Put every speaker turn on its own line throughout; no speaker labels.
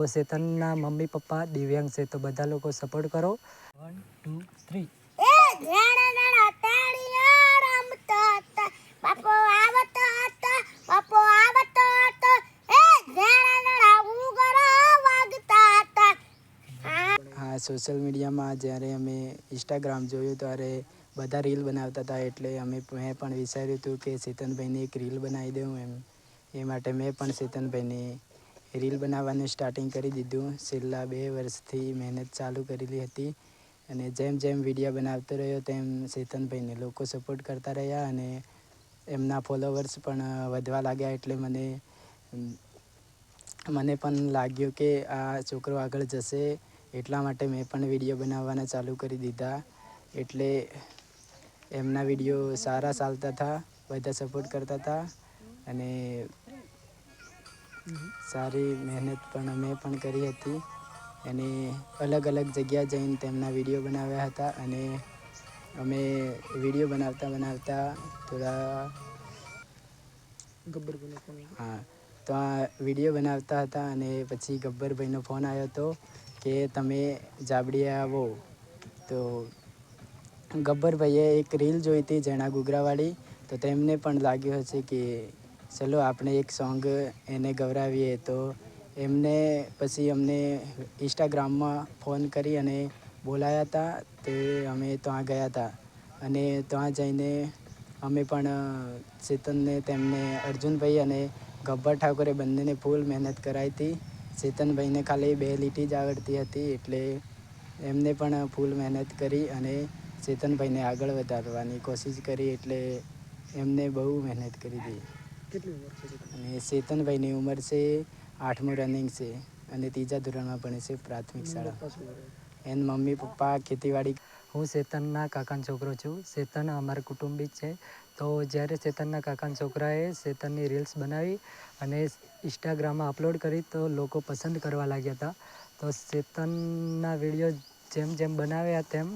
તો ચેતનના mummy papa દિવ્યાંગ છે, તો બધા લોકો સપોર્ટ કરો. 1 2 3 હા, સોશિયલ મીડિયામાં જ્યારે અમે ઇન્સ્ટાગ્રામ જોયું ત્યારે બધા રીલ બનાવતા હતા, એટલે મેં પણ વિચાર્યું હતું કે ચેતનભાઈની એક રીલ બનાવી દઉં એમ. એ માટે મેં પણ ચેતનભાઈની રીલ બનાવવાનું સ્ટાર્ટિંગ કરી દીધું. છેલ્લા 2 વર્ષથી મહેનત ચાલુ કરેલી હતી અને જેમ જેમ વિડીયો બનાવતો રહ્યો તેમ ચેતનભાઈને લોકો સપોર્ટ કરતા રહ્યા અને એમના ફોલોવર્સ પણ વધવા લાગ્યા. એટલે મને પણ લાગ્યું કે આ છોકરો આગળ જશે, એટલા માટે મેં પણ વિડીયો બનાવવાના ચાલુ કરી દીધા. એટલે એમના વિડીયો સારા ચાલતા હતા, બધા સપોર્ટ કરતા હતા અને સારી મહેનત પણ મેં પણ કરી હતી અને અલગ અલગ જગ્યા જઈને તેમના વિડીયો બનાવ્યા હતા. અને અમે વિડીયો બનાવતા થોડા તો આ વિડીયો બનાવતા હતા અને પછી ગબ્બરભાઈનો ફોન આવ્યો હતો કે તમે જાબડીયા આવો. તો ગબ્બરભાઈએ એક રીલ જોઈ હતી જેણા ગુગરાવાળી, તો તેમને પણ લાગ્યું હશે કે ચલો આપણે એક સોંગ એને ગવડાવીએ. તો એમને પછી અમને ઇન્સ્ટાગ્રામમાં ફોન કરી અને બોલાયા હતા. તે અમે ત્યાં ગયા હતા અને ત્યાં જઈને અમે પણ ચેતનને, તેમને અર્જુનભાઈ અને ગબ્બર ઠાકોરે બંનેને ફૂલ મહેનત કરાવી હતી. ચેતનભાઈને ખાલી 2 લીટી જ આવડતી હતી, એટલે એમને પણ ફૂલ મહેનત કરી અને ચેતનભાઈને આગળ વધારવાની કોશિશ કરી. એટલે એમને બહુ મહેનત કરી હતી. અને ચેતનભાઈની ઉંમર છે 8મું રનિંગ છે અને 3જા ધોરણમાં ભણે છે પ્રાથમિક શાળા. એના મમ્મી પપ્પા ખેતીવાડી. હું ચેતનના કાકાનો છોકરો છું. ચેતન અમારા કુટુંબી છે. તો જ્યારે ચેતનના કાકાના છોકરાએ ચેતનની રીલ્સ બનાવી અને ઇન્સ્ટાગ્રામમાં અપલોડ કરી તો લોકો પસંદ કરવા લાગ્યા હતા. તો ચેતનના વિડીયો જેમ જેમ બનાવ્યા તેમ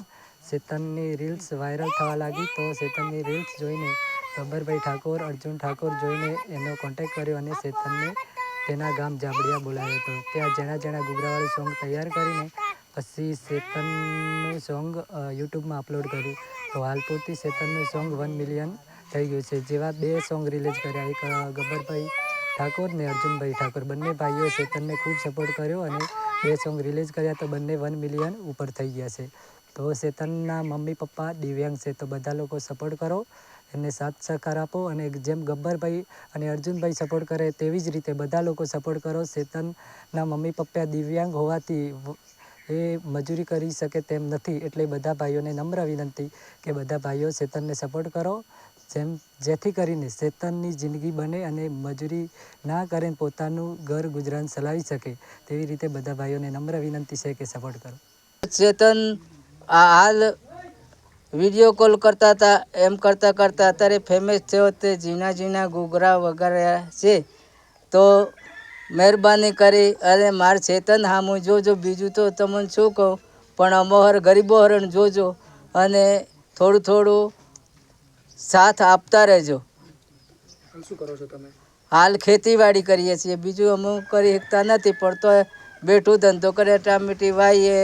ચેતનની રીલ્સ વાયરલ થવા લાગી. તો ચેતનની રીલ્સ જોઈને ગબ્બરભાઈ ઠાકોર, અર્જુન ઠાકોર જોઈને એનો કોન્ટેક્ટ કર્યો અને ચેતનને તેના ગામ જાબડિયા બોલાવ્યો હતો. ત્યાં જેણા ગુગરાવાળી સોંગ તૈયાર કરીને પછી ચેતનનું સોંગ યુટ્યુબમાં અપલોડ કર્યું. તો હાલ પૂરતી ચેતનનું સોંગ 1 મિલિયન થઈ ગયું છે. જેવા 2 સોંગ રિલીઝ કર્યા, એક ગબ્બરભાઈ ઠાકોર ને અર્જુનભાઈ ઠાકોર. બંને ભાઈઓ ચેતનને ખૂબ સપોર્ટ કર્યો અને 2 સોંગ રિલીઝ કર્યા તો બંને 1 મિલિયન ઉપર થઈ ગયા છે. તો ચેતનના મમ્મી પપ્પા દિવ્યાંગ છે, તો બધા લોકો સપોર્ટ કરો, એમને સાથ સહકાર આપો અને જેમ ગબ્બરભાઈ અને અર્જુનભાઈ સપોર્ટ કરે તેવી જ રીતે બધા લોકો સપોર્ટ કરો. ચેતનના મમ્મી પપ્પા દિવ્યાંગ હોવાથી એ મજૂરી કરી શકે તેમ નથી, એટલે બધા ભાઈઓને નમ્ર વિનંતી કે બધા ભાઈઓ ચેતનને સપોર્ટ કરો, જેથી કરીને ચેતનની જિંદગી બને અને મજૂરી ના કરે પોતાનું ઘર ગુજરાન ચલાવી શકે. તેવી રીતે બધા ભાઈઓને નમ્ર વિનંતી છે કે સપોર્ટ કરો.
ચેતન હાલ વિડીયો કોલ કરતા હતા, એમ કરતાં કરતાં અત્યારે ફેમસ થયો. તે ઝીણા ઘૂઘરા વગેરે છે. તો મહેરબાની કરી અને મારે ચેતન સામું જોજો. બીજું તો તમને શું કહું, પણ અમોહર ગરીબો હરણ જોજો અને થોડું સાથ આપતા રહેજો.
શું કરો છો તમે?
હાલ ખેતીવાડી કરીએ છીએ, બીજું અમુક કરી શકતા નથી, પણ તો બેઠું ધંધો કરે. ટામેટી વાવીએ,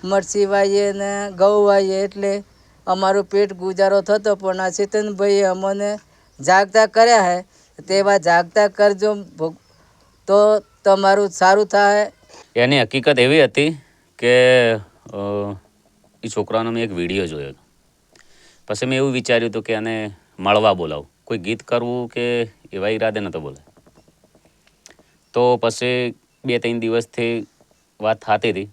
મરચી વાવીએ ને ઘઉં વાવીએ, એટલે અમારું પેટ ગુજારો થતો. પણ આ ચેતનભાઈએ અમને જાગતા કર્યા હે, તેવા જાગતા કરજો તો તમારું સારું થાય.
એની હકીકત એવી હતી કે એ છોકરાનો મેં એક વિડીયો જોયો હતો. પછી મેં એવું વિચાર્યું હતું કે એને મળવા બોલાવું, કોઈ ગીત કરવું કે એવા ઈરાદે નહોતો બોલાય. તો પછી 2-3 દિવસથી વાત થતી હતી,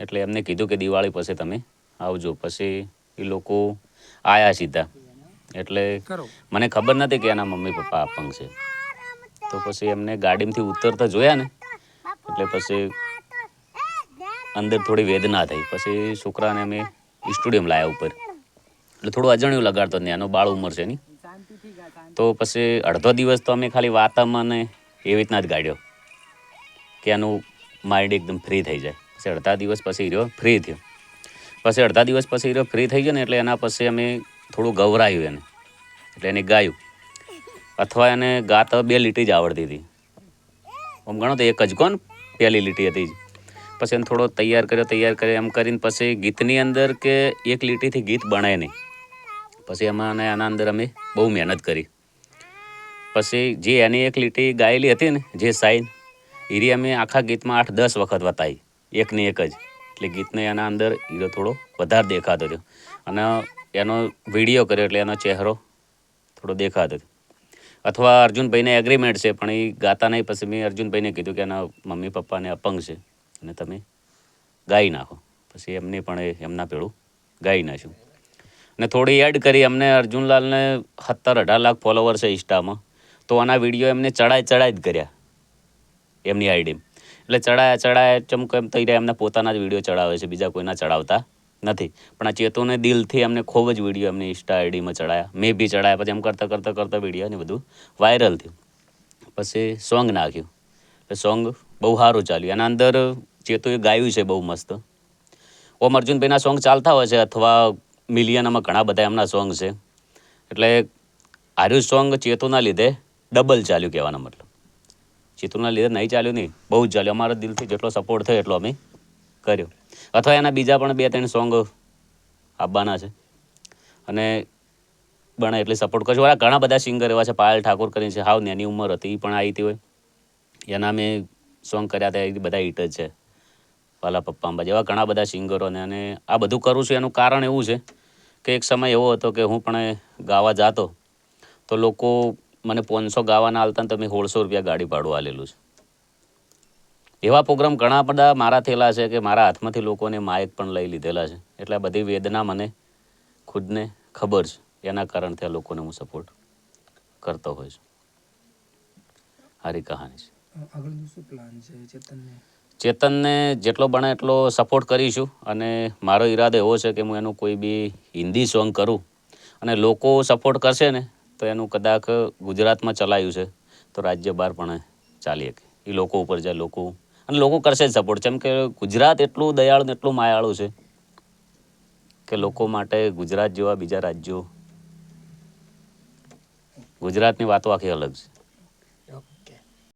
એટલે એમને કીધું કે દિવાળી પછી તમે આવજો. પછી એ લોકો આવ્યા સીધા. એટલે મને ખબર નથી કે એના મમ્મી પપ્પા અપંગ છે. તો પછી એમને ગાડીમાંથી ઉતરતા જોયા ને, એટલે પછી અંદર થોડી વેદના થઈ. પછી છોકરાને અમે સ્ટુડિયમ લાવ્યા ઉપર, એટલે થોડું અજાણ્યું લગાડતો ને એનો બાળ ઉંમર છે એની. તો પછી અડધો દિવસ તો અમે ખાલી વાતામાં ને એવી રીતના જ ગાડ્યો કે એનું માઇન્ડ એકદમ ફ્રી થઈ જાય. પછી અડધા દિવસ પછી રહ્યો ફ્રી થયો. પછી અડધા દિવસ પછી રહ્યો ફ્રી થઈ ગયો ને, એટલે એના પછી અમે થોડું ગવરાયું એને, એટલે એને ગાયું. અથવા એને ગાતા 2 લીટી જ આવડતી હતી. આમ ગણો તો એક જ કોણ પહેલી લીટી હતી જ. પછી એને થોડો તૈયાર કર્યો એમ કરીને પછી ગીતની અંદર કે એક લીટીથી ગીત બને નહીં. પછી એમાં અને આના અંદર અમે બહુ મહેનત કરી. પછી જે એની એક લીટી ગાયેલી હતી ને, જે સાઈન હીરી અમે આખા ગીતમાં 8-10 વખત વતાવી, એકની એક જ. એટલે ગીતને એના અંદર હીરો થોડો વધારે દેખાતો હતો અને એનો વિડીયો કર્યો એટલે એનો ચહેરો થોડો દેખાતો હતો. અથવા અર્જુનભાઈને એગ્રીમેન્ટ છે પણ એ ગાતા નહીં. પછી મેં અર્જુનભાઈને કીધું કે એના મમ્મી પપ્પાને અપંગ છે અને તમે ગાઈ નાખો. પછી એમને પણ એમના પેલું ગાઈ નાખ્યું અને થોડી એડ કરી. અમને અર્જુનલાલને 17-18 લાખ ફોલોવર છે ઇન્સ્ટામાં. તો આના વિડીયો એમને ચડાઈ જ કર્યા એમની આઈડી. એટલે ચડાયા ચમકો એમ થઈ રહ્યા. એમને પોતાના જ વિડીયો ચડાવે છે, બીજા કોઈના ચડાવતા નથી. પણ આ ચેતુને દિલથી અમને ખૂબ જ વિડીયો એમની ઇન્સ્ટા આઈડીમાં ચડાયા, મેં બી ચડાયા. પછી એમ કરતાં વિડીયો ને બધું વાયરલ થયું. પછી સોંગ નાખ્યું એટલે સોંગ બહુ સારું ચાલ્યું. એના અંદર ચેતુએ ગાયું છે બહુ મસ્ત. ઓમ અર્જુનભાઈના સોંગ ચાલતા હોય છે અથવા મિલિયનમાં ઘણા બધા એમના સોંગ છે. એટલે આર્યું સોંગ ચેતુના લીધે ડબલ ચાલ્યું કહેવાનો મતલબ. ચેતુના લીધે નહીં ચાલ્યું નહીં, બહુ જ ચાલ્યું. અમારા દિલથી જેટલો સપોર્ટ થયો એટલો અમે કર્યો. અથવા એના બીજા પણ 2-3 સોંગ આવવાના છે અને બને એટલી સપોર્ટ કરજો. ઘણા બધા સિંગર એવા છે, પાયલ ઠાકોર કરીને છે, હાવ નાની ઉંમર હતી, એ પણ આવી હતી હોય. એના મેં સોંગ કર્યા હતા, એ બધા હિટ જ છે. વાલા પપ્પા અંબા જેવા ઘણા બધા સિંગરોને. અને આ બધું કરું છું એનું કારણ એવું છે કે એક સમય એવો હતો કે હું પણ ગાવા જાતો તો લોકો મને 500 ગાવાના હાલતા ને તો મેં 1600 રૂપિયા ગાડી ભાડું આલેલું છે. એવા પ્રોગ્રામ ઘણા બધા મારા થયેલા છે કે મારા હાથમાંથી લોકોને માઇક પણ લઈ લીધેલા છે. એટલે આ બધી વેદના મને ખુદને ખબર છે. એના કારણથી આ લોકોને હું સપોર્ટ કરતો હોય છું. સારી કહાની છે.
આગળનું શું પ્લાન છે ચેતનને?
ચેતનને જેટલો બને એટલો સપોર્ટ કરીશું અને મારો ઈરાદો એવો છે કે હું એનું કોઈ બી હિન્દી સોંગ કરું અને લોકો સપોર્ટ કરશે ને તો એનું કદાચ ગુજરાતમાં ચલાવ્યું છે તો રાજ્ય બહાર પણ ચાલી શકે. એ લોકો ઉપર જાય, લોકો કરશે જ સપોર્ટ. જેમ કે ગુજરાત એટલું દયાળુ ને એટલું માયાળું છે કે લોકો માટે ગુજરાત જેવા બીજા રાજ્યો, ગુજરાતની વાતો આખી અલગ છે.